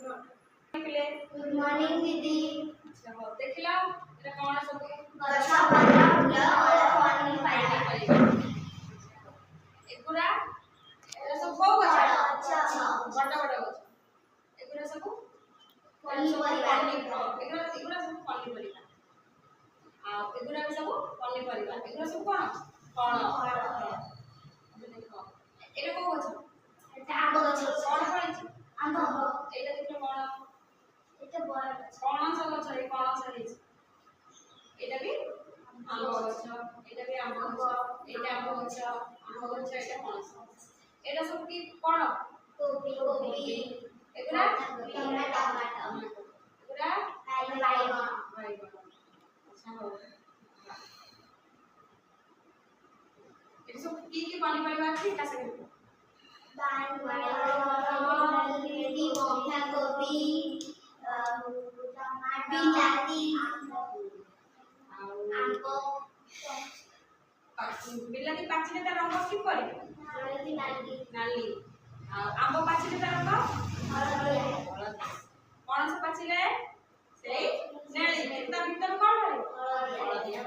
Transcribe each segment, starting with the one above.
Good morning दीदी। अच्छा हो देखिला एटा कोन सब गछ पत्ता फूल और पानी पाइबा एगुरा एटा सब को गछ अच्छा बड़ बड़ गछ एगुरा सब पनीपरिवा एगुरा सब पनीपरिवा आ एगुरा सब पनीपरिवा एगुरा सब कोन फल देखो एटा को गछ এটা আম গছ कोन फल আম एटा देखो कोन এটা বড় গছ पणस गछ ए पणस है एटा भी आंब गछ एटा भी आंब गछ एटा आंब गछ एटा पणस एटा सब की कोन कोबी एगुरा टमाटर एगुरा बाइगन अच्छा हो एटा सब की पनीपरिवा की का से बाइगन भिंडी बंधा कोबी बिलाती आंब बिलाती पाचिले ता रंग की परी हळदी नाली आंब पाचिले ता रंग हळदिया पणस पाचिले सेई नेली एता भीतर कोन परी हळदिया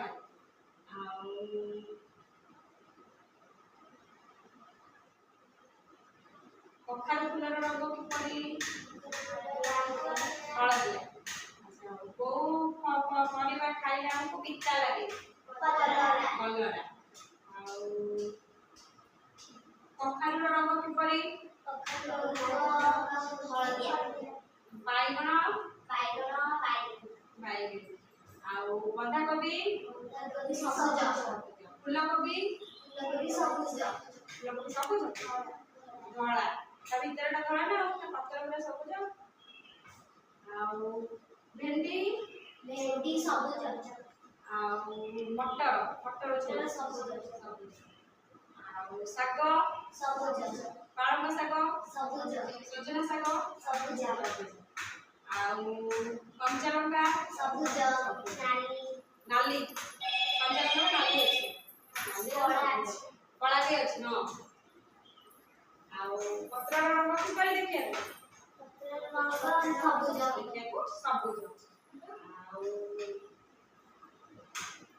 कखारू फूलर रंग की परी हळदिया अच्छा को परिवा खाइले हमको पिता लागे कलरा कखारू रंग की परी हळदिया बाइगण बाइगन बंधा कोबी सबुज फूलकोबी सबुज सबुज धला ता भीतरटा धला ना ता पत्र गुरा सबुज भेंडी सबुज मटर छोला सबुज शाग सबुज पालंग शाग सबुज सजना शाग सबुज कंचा लंका सबुज नाली कंचा लंका नाली अछि कला भी अछि न पत्र रंग की परी देखिए सबुज देखिए सबुज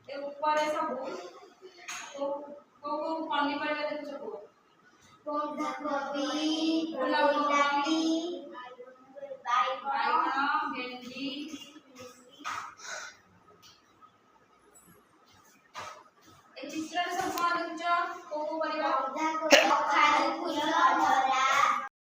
ए ऊपर सब को पनीपरिवा देखो सब बंधा कोबी फूलकोबी बिलाती बाइगण भेंडी